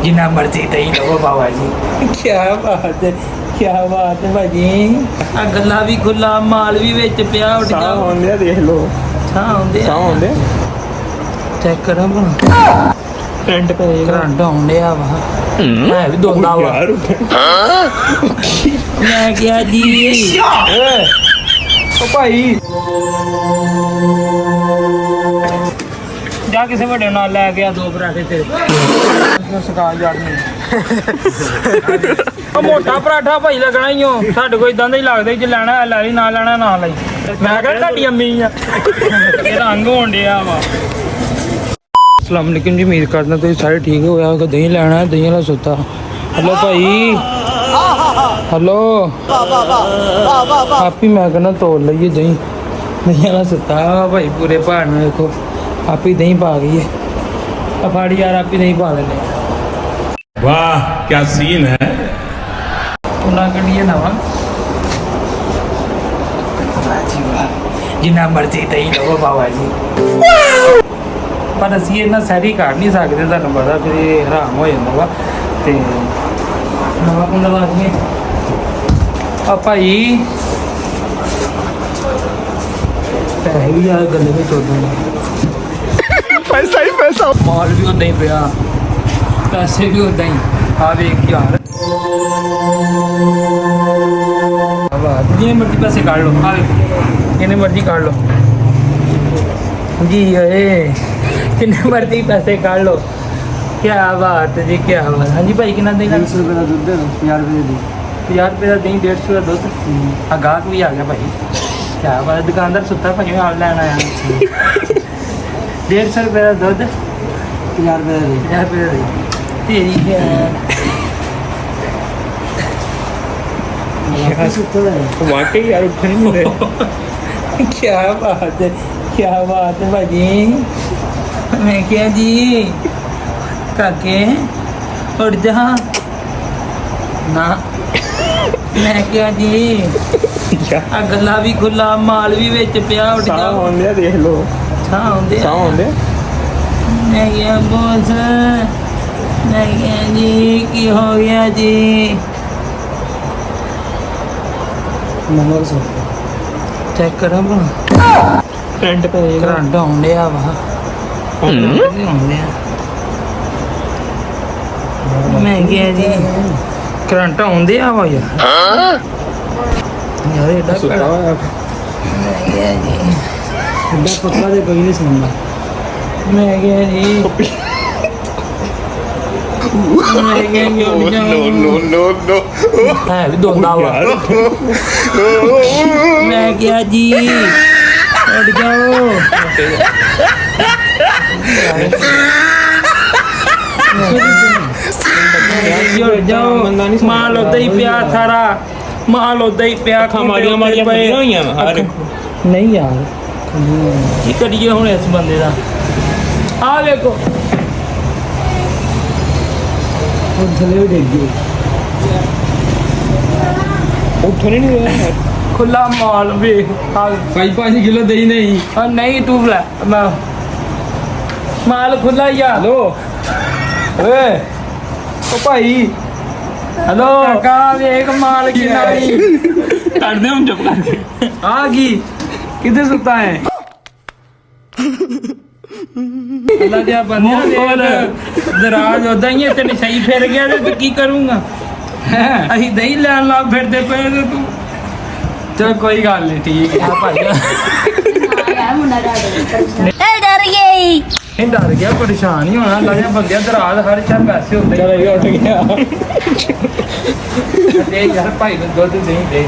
जिन्ना मर्जी दही लो बाबा जी। क्या बात है भाजी। आ गला भी खुला माल भी विच पिया उठ जा आंदे देख लो साह आंदे चेक करा करंट पे करंट आउंदे आ वा मैं भी दोंदा वा मैं क्या जी ओ भाई जा किसी ਵੱਡੇ ਨਾਲ ਲੈ ਗਿਆ ਦੋ ਪਰਾਠੇ ਤੇ ਸੁਕਾ ਜਾਣੀ ਉਹ ਮੋਟਾ ਪਰਾਠਾ ਭਾਈ ਲੱਗਣਾ ਹੀ ਹੋ ਸਾਡੇ ਕੋਈ ਇਦਾਂ ਦਾ ਹੀ ਲੱਗਦਾ ਜੇ ਲੈਣਾ ਲੈ ਲਈ ਨਾ ਲੈਣਾ ਨਾ ਲਈ ਮੈਂ ਕਿਹਾ ਤੁਹਾਡੀ ਅੰਮੀ ਆ ਇਹ ਰੰਗ ਹੋਣ ਡਿਆ ਵਾ अस्सलाम वालेकुम जी उम्मीद करना तो सारे ठीक हो गया दही लेना है दही वाला सुता हेलो भाई हेलो आप ही मैं कहना तोड़ लीए दही दही वाला सुता भाई पूरे पहाड़ में देखो आप ही दही पा गई है अफाड़ी यार आप ही दही पा लेने वाह क्या सीन है ना कटिए ना वा जिन्ना मर्जी दही लो बाबा जी पर ਅਸੀਂ ਇਹਨਾਂ ਸੈਰੀ ਕੱਢ ਨਹੀਂ ਸਕਦੇ ਤੁਹਾਨੂੰ ਪਤਾ ਫਿਰ ਇਹ ਹਰਾਮ ਹੋ ਜਾਂਦਾ ਵਾ ਤੇ ਨਵਾਂ ਕੁੰਡਾ ਲਾ ਦਈਏ ਆ ਭਾਈ ਪੈਸੇ ਵੀ ਆ ਗੱਲੇ ਵਿੱਚ ਉਦਾਂ पैसा ही पैसा ਮਾਲ ਵੀ ਉਦਾਂ ਹੀ ਪਿਆ ਪੈਸੇ ਵੀ ਉਦਾਂ ਹੀ ਆ ਵੇਖ ਯਾਰ ਵਾਹ ਜਿੰਨੇ ਮਰਜ਼ੀ ਪੈਸੇ ਕੱਢ ਲਓ ਆ ਵੇਖ ਜਿੰਨੇ ਮਰਜ਼ੀ ਕੱਢ ਲਓ जी अरे जिन्ने मर्जी पैसे काट लो क्या बात है जी क्या बात हाँ जी भाई कितना देना 150 रुपए का दूध दे दो 50 रुपए दी 50 रुपये का दही 150 का दुध हाँ गाहक भी आ गया भाई क्या बात है दुकानदार सुता भाई मैं आप लेना आया 150 रुपये का दुध 50 रुपए दी 50 रुपये का दही तेरी वाकई यार उठ नहीं रहे क्या बात है भाजी मैं क्या जी काके उठ जा ना मैं क्या जी आ गला भी खुला माल भी विच पिया उठ जा आंदे देख लो साह आंदे मैं क्या बोस मैं क्या जी की हो गया जी नंबर सो चेक करा करंट पे करंट आउंदे आ वा आउंदे आ मैं क्या जी करंट आउंदे आ वा यार एडा सुता हुआ मैं क्या जी एडा पक्का दे कोई नहीं सुनना मैं क्या जी मैं क्या जी नो है भी दोंदा वा मैं क्या जी उठ जाओ उठ जाओ माल उदा ही पिया सारा माल उदा ही पिया माड़ियां पे नहीं यार की करिए हुण इस बंदे दा आ देखो थले भी देख गई उठ नहीं रहा खुला माल भी 5 किलो दही नहीं और नहीं तू ला माल खुला ही आ हेलो ओए ओ भाई हेलो काका देख माल कितना ही काट दे हम जब काट दे आ गई किधर सुता है अल्लाह दिया बंदा देख दराज उदा ही तेन सही फिर गया तो की करूंगा अही दही लैन ला फिरते पे तू चल कोई गल नहीं ठीक है भाई डर गया परेशान ही होना लगे बंदे दराज हर चार पैसे होते उठ गया दे यार भाई को दुध नहीं दे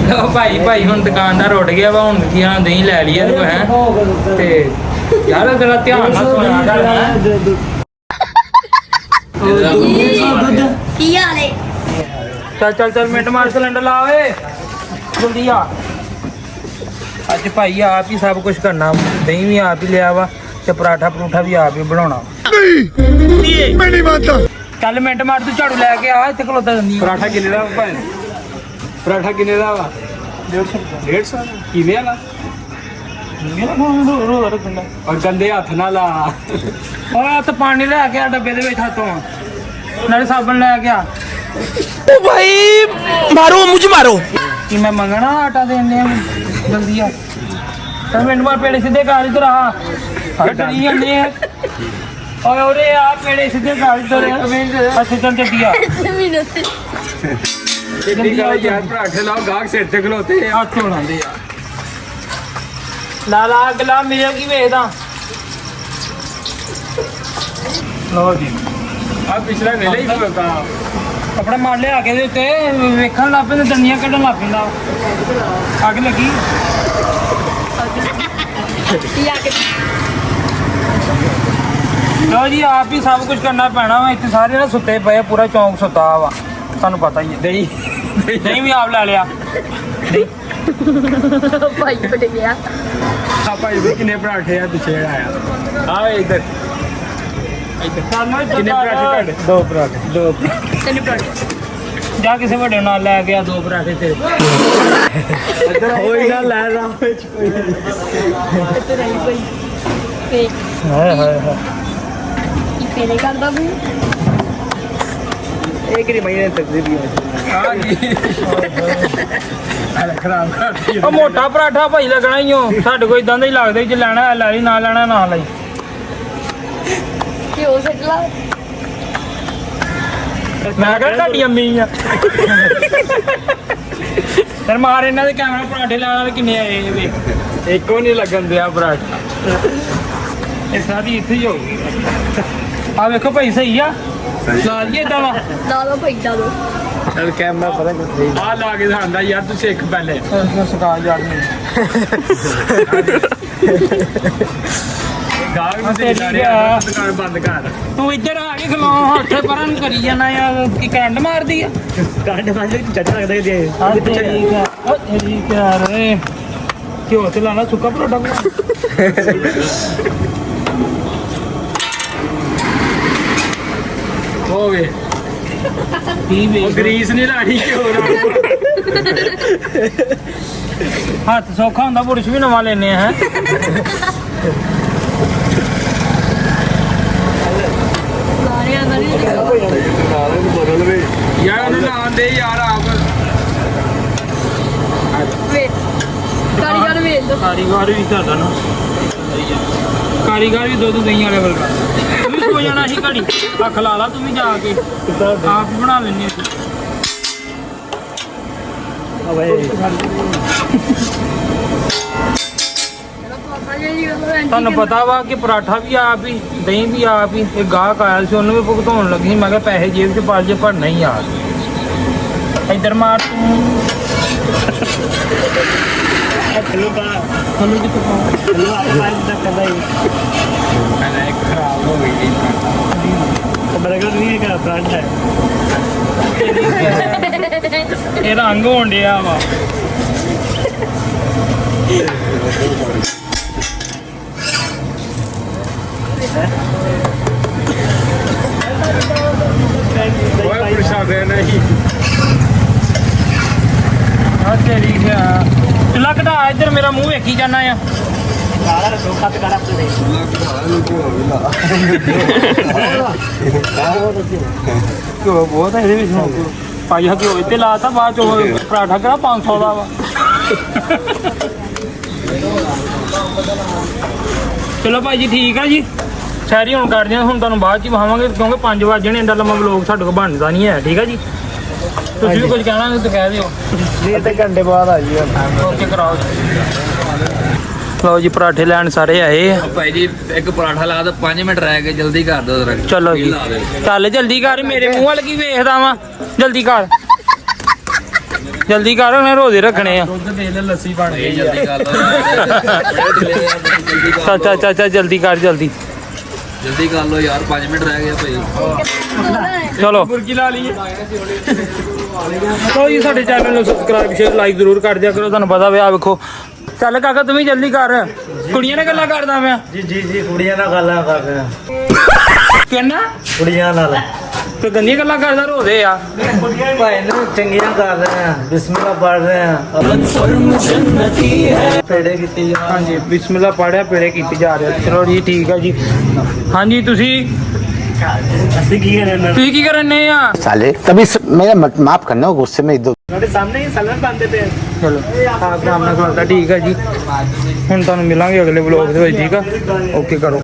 लो भाई हुण दुकानदार उठ गया वा हुण की हां दही ले लिया तू है ते यार तेरा ध्यान ना सोया कर चल मिनट मार सिलेंडर ला ओए जल्दी आ अज भाई आप ही सब कुछ करना दही भी आप ही लिया वा ते पराठा परूठा भी आप ही बनाना मैं नहीं मानता चल मिनट मार तू झाड़ू लैके आ इत्थे खलोता जंदी पराठा किन्ने दा भाई पराठा किन्ने दा वा 150 किन्ने वाला ਮੇਰਾ ਫੋਨ ਰੋ ਰੱਖਣਾ ਔਰ ਗੰਦੇ ਹੱਥ ਨਾਲ ਲਾ ਓਏ ਹੱਥ ਪਾਣੀ ਲੈ ਕੇ ਆ ਡੱਬੇ ਦੇ ਵਿੱਚ ਹੱਥੋਂ ਨਾਲੇ ਸਾਬਣ ਲੈ ਕੇ ਆ ओ भाई मारो मुझे मारो ਕਿ ਮੈਂ ਮੰਗਣਾ ਆਟਾ ਦੇਣੇ ਆ ਜਲਦੀ ਆ ਤਾਂ ਮੈਨੂੰ ਮਾਰ ਪੇੜੇ ਸਿੱਧੇ ਕਰ ਇਧਰ ਆ ਹਟਣੀ ਜਾਂਦੇ ਆ ਓਏ ਓਰੇ ਆ ਪੇੜੇ ਸਿੱਧੇ ਕਰ ਇਧਰ ਅੱਛਾ ਚੱਲ ਚੱਲੀਆ ਕਿੰਨੀ ਗੱਲ ਯਾਰ ਪਰਾਠੇ ਲਾਓ ਗਾਹਕ ਸਿਰ ਤੇ ਖਲੋਤੇ ਆ ਹੱਥ ਹੋਣਾਂਦੇ ਆ ਲਾ ਲਾ ਗਲਾ ਮੇਰੇ ਕੀ ਵੇਖਦਾ ਲੋ ਜੀ ਆ ਪਿਛਲਾ ਵੇਲੇ ਹੀ ਖਲੋਤਾ ਕੱਪੜਾ ਮਾਰ ਲਿਆ ਕੇ ਦੇ ਉੱਤੇ ਵੇਖਣ ਲੱਗ ਪੈਂਦੇ ਦੰਦੀਆਂ ਕੱਢਣ ਲੱਗ ਪੈਂਦਾ ਅੱਗ ਲੱਗੀ ਲੋ ਜੀ ਆਪ ਹੀ ਸਭ ਕੁਝ ਕਰਨਾ ਪੈਣਾ ਵਾ ਇੱਥੇ ਸਾਰੇ ਨਾ ਸੁੱਤੇ ਪਏ ਆ, ਪੂਰਾ ਚੌਂਕ ਸੁੱਤਾ ਵਾ ਤੁਹਾਨੂੰ ਪਤਾ ਹੀ ਹੈ ਨਹੀਂ ਨਹੀਂ ਵੀ ਆਪ ਲੈ ਲਿਆ ਭਾਈ ਫਟ ਗਿਆ ਆ ਭਾਈ ਵੀ ਕਿੰਨੇ ਪਰਾਠੇ ਆ ਪਿੱਛੇ ਆਇਆ ਆ ਇੱਧਰ ਸਾਨੂੰ ਕਿੰਨੇ ਪਰਾਠੇ ਤੁਹਾਡੇ ਦੋ ਪਰਾਠੇ ਦੋ ਤੈਨੂੰ ਪੜ੍ਹ ਜਾ ਕਿਸੇ ਵੱਡੇ ਨਾਲ ਲੈ ਗਿਆ ਦੋ ਪਰਾਠੇ ਤੇਰੇ ਹੋਈ ਨਾ ਲੈ ਰਾ ਵਿੱਚ ਕੋਈ ਤੇ ਰਹੀ ਭਾਈ ਤੇ ਹਾਏ ਹਾਏ ਹਾਏ ਕੀ ਪੇਲੇ ਕਰਦਾ ਵੀ ਇੱਕ ਨਹੀਂ ਮਹੀਨੇ ਤੱਕ ਦੀ ਵੀ ਆ ਜੀ ਆ ਖਰਾਬ ਕਰਤੀ ਉਹ ਮੋਟਾ ਪਰਾਠਾ ਭਾਈ ਲੱਗਣਾ ਹੀ ਓ ਸਾਡੇ ਕੋਲ ਇਦਾਂ ਦਾ ਹੀ ਲੱਗਦਾ ਜੇ ਲੈਣਾ ਲੈ ਲਈ ਨਾ ਲੈਣਾ ਨਾ ਲਈ ਕੀ ਹੋ ਸਕਦਾ ਮੈਂ ਕਿਹਾ ਤੁਹਾਡੀ ਅੰਮੀ ਆ ਫਿਰ ਮਾਰ ਇਹਨਾਂ ਦੇ ਕੈਮਰਾ ਪਰਾਠੇ ਲੈਣ ਵਾਲੇ ਕਿੰਨੇ ਆਏ ਇਹ ਵੇਖ ਇੱਕੋ ਨਹੀਂ ਲੱਗਣ ਦਿਆ ਪਰਾਠਾ ਇਹ ਸਾਡੀ ਇੱਥੇ ਹੀ ਹੋਊਗੀ ਆ ਵੇਖੋ ਭਾਈ ਸਹੀ ਆ ਲਾ ਲਈਏ ਏਦਾਂ ਵਾ ਦਾਦਾ ਭਾਈ ਦਾਦਾ ਚਲ ਕੈਮਰਾ ਪਤਾ ਕਿੱਥੇ ਆ ਲਾ ਕੇ ਦਿਖਾਉਂਦਾ ਯਾਰ ਤੂੰ ਸਿੱਖ ਪਹਿਲੇ ਸਕਾ ਯਾਰ ਨਹੀਂ ਗਾਹਕ ਨੂੰ ਤੇ ਤੇਰੀ ਆ। ਦੁਕਾਨ ਬੰਦ ਕਰ ਤੂੰ ਇੱਧਰ ਆ ਕੇ ਖਲੋ ਹੱਥੇ ਪਰਾਂ ਨੂੰ ਕਰੀ ਜਾਣਾ ਯਾਰ ਕੀ ਕਰੰਟ ਮਾਰਦੀ ਆ ਕੰਡ ਬੰਦ ਚੱਟਾ ਲੱਗਦਾ ਕਿ ਆ ਠੀਕ ਆ ਉਹ ਠੀਕ ਆ ਰੇ ਕਿਉਂ ਤੇ ਲਾਣਾ ਸੁੱਕਾ ਪਰੋਟਾ ਬਣਾ ਹੋਵੇ ਕੀ ਵੇ ਉਹ ਗਰੀਸ ਨਹੀਂ ਲਾਣੀ ਕਿਉਂ ਹੱਥ ਸੌਖਾ ਹੁੰਦਾ ਬੁਰਸ਼ ਵੀ ਨਵਾਂ ਲੈਨੇ ਆ ਹੈ ਸਾਰਿਆਂ ਦਾ ਨਹੀਂ ਯਾਰ ਉਹਨੂੰ ਲਾਉਣ ਦੇ ਯਾਰ ਆਪ ਵੇ ਕਾਰੀਗਰ ਵੇਲ ਦੋ ਕਾਰੀਗਰ ਵੀ ਤੁਹਾਡਾ ਨਾ ਕਾਰੀਗਰ ਵੀ ਦੁੱਧ ਦਹੀਂ ਵਾਲੇ ਵਰਗਾ ਤੂੰ ਵੀ ਸੋ ਜਾਣਾ ਸੀ ਘੜੀ ਅੱਖ ਲਾ ਲਾ ਤੂੰ ਵੀ ਜਾ ਕੇ ਆਪ ਹੀ ਬਣਾ ਲੈਣੀ ਪਾਪਾ ਜੀ ਗੱਲ ਤੁਹਾਨੂੰ ਪਤਾ ਵਾ ਕਿ ਪਰਾਠਾ ਵੀ ਆਪ ਹੀ ਦਹੀਂ ਵੀ ਆਪ ਹੀ ਇਹ ਗਾਹਕ ਆਇਆ ਸੀ ਉਹਨੂੰ ਵੀ ਭੁਗਤਾਉਣ ਲੱਗੀ ਸੀ। ਮੈਂ ਕਿਹਾ ਪੈਸੇ ਜੇਬ 'ਚ ਪਾ ਜੇ ਪਰ ਨਹੀਂ ਆ ਇੱਧਰ ਮਾਰ ਤੂੰ ਤੁਹਾਨੂੰ ਕਿੱਥੇ ਖਰਾਬ ਹੋ ਗਈ ਬਰਗਰ ਨਹੀਂ ਹੈਗਾ ਫਰੰਟ ਹੈ ਇਹ ਰੰਗ ਹੋਣ ਡਿਆ ਵਾ ਓਏ ਪ੍ਰਸ਼ਾਦੇ ਨਹੀਂ ਆ ਤੇਰੀ ਗਿਆ ਚੁੱਲਾ ਘਟਾ ਇੱਧਰ ਮੇਰਾ ਮੂੰਹ ਵੇਖੀ ਜਾਣਾ ਆ ਬਹੁਤ ਹੈ ਇਹਦੇ ਵਿੱਚ ਪਾਈ ਹੱਕੀ ਹੋਏ ਤੇ ਲਾਤਾ ਬਾਅਦ ਚੋਂ ਪਰਾਠਾ ਕਿਹੜਾ 500 ਦਾ ਵਾ ਚਲੋ ਭਾਈ ਜੀ ਠੀਕ ਆ ਜੀ ਸ਼ਾਇਰੀ ਹੁਣ ਕਰਦੇ ਹਾਂ ਹੁਣ ਤੁਹਾਨੂੰ ਬਾਅਦ ਚ ਹੀ ਵਹਾਵਾਂਗੇ ਕਿਉਂਕਿ 5 ਵਜੇ ਇੰਦਾ ਲੰਮਾ ਵਲੋਗ ਸਾਡੇ ਕੋਲ ਬਣਦਾ ਨਹੀਂ ਹੈ ਠੀਕ ਆ ਜੀ ਤੁਸੀਂ ਵੀ ਕੁਝ ਕਹਿਣਾ ਨਹੀਂ ਤਾਂ ਕਹਿ ਦਿਓ ਅੱਧੇ ਘੰਟੇ ਬਾਅਦ ਆ ਜੀ ਓਕੇ ਕਰਾਓ ਲਓ ਜੀ ਪਰਾਠੇ ਲੈਣ ਸਾਰੇ ਆਏ ਆ ਭਾਈ ਜੀ ਇੱਕ ਪਰਾਠਾ ਲਾ ਦੋ 5 ਮਿੰਟ ਰਹਿ ਗਏ ਜਲਦੀ ਕਰ ਦਿਓ ਜ਼ਰਾ ਚਲੋ ਜੀ ਚੱਲ ਜਲਦੀ ਕਰ ਮੇਰੇ ਮੂੰਹ ਵੱਲ ਕੀ ਵੇਖਦਾ ਵਾਂ ਜਲਦੀ ਕਰ ਜਲਦੀ ਕਰ ਉਹਨੇ ਰੋਜ਼ੇ ਰੱਖਣੇ ਆ ਦੁੱਧ ਦੇ ਲੈ ਲੱਸੀ ਬਣ ਗਈ ਜਲਦੀ ਕਰ ਲਓ ਚਾਚਾ ਜਲਦੀ ਕਰ ਜਲਦੀ ਜਲਦੀ ਕਰ ਲਓ ਯਾਰ 5 ਮਿੰਟ ਰਹਿ ਗਏ ਆ ਭਾਈ ਚਲੋ ਮੁਰਗੀ ਲਾ ਲਈਏ ਲਓ ਜੀ ਸਾਡੇ ਚੈਨਲ ਨੂੰ ਸਬਸਕ੍ਰਾਈਬ ਸ਼ੇਅਰ ਲਾਈਕ ਜ਼ਰੂਰ ਕਰ ਦਿਆ ਕਰੋ ਤੁਹਾਨੂੰ ਪਤਾ ਵੇ ਆ ਵੇਖੋ ਚੱਲ ਕਾਕਾ ਤੂੰ ਵੀ ਜਲਦੀ ਕਰ ਕੁੜੀਆਂ ਨਾਲ ਗੱਲਾਂ ਕਰਦਾ ਪਿਆ ਜੀ ਕੁੜੀਆਂ ਨਾਲ ਗੱਲਾਂ ਕਰਦੇ ਆ ਕਿੰਨਾ ਕੁੜੀਆਂ ਨਾਲ ਤੇ ਗੰਦੀਆਂ ਗੱਲਾਂ ਕਰਦਾ ਰੋਦੇ ਆ ਭਾਈ ਨੂੰ ਚੰਗੀਆਂ ਕਰ ਰਹੇ ਆ ਬਿਸਮਿਲ੍ਲਾ ਪੜ ਰਹੇ ਆ ਪੇੜੇ ਕੀਤੇ ਜਾ ਹਾਂਜੀ ਬਿਸਮਿਲ੍ਲਾ ਪੜਿਆ ਪੇੜੇ ਕੀਤੇ ਜਾ ਰਹੇ ਆ। ਚਲੋ ਜੀ ਠੀਕ ਆ ਜੀ। ਹਾਂਜੀ ਤੁਸੀਂ ਅਸੀਂ ਕੀ ਕਰਨਾ ਤੁਸੀਂ ਕੀ ਕਰਨੇ ਆ? साले तभी मेरा माफ करना गुस्से में इधर ਤੁਹਾਡੇ ਸਾਹਮਣੇ ਹੀ ਸਲਨ ਬੰਦੇ ਪਏ ਚਲੋ ਆਪ ਨਾਮ ਨਾਲ ਖਵਾਤਾ ਠੀਕ ਆ ਜੀ। ਹੁਣ ਤੁਹਾਨੂੰ ਮਿਲਾਂਗੇ ਅਗਲੇ ਵਲੋਗ ਦੇ ਵਿੱਚ ਠੀਕ ਆ ਓਕੇ ਕਰੋ।